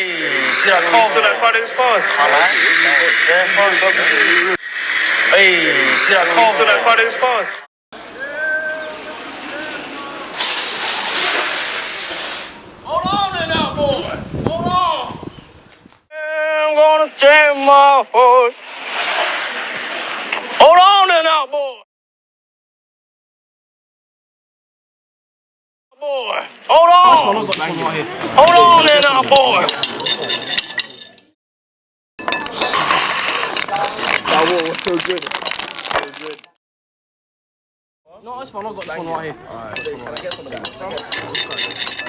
Hey, see that car? So that car didn't pass. Alright. Hey, see that car? So that car didn't pass. Hold on in now, boy. Hold on. I'm gonna take my horse. Hold on in now, boy. Boy, hold on. Hold on in now, boy. That water was so good. No, it's fine. I've got this one right here. Alright, can I get some of that?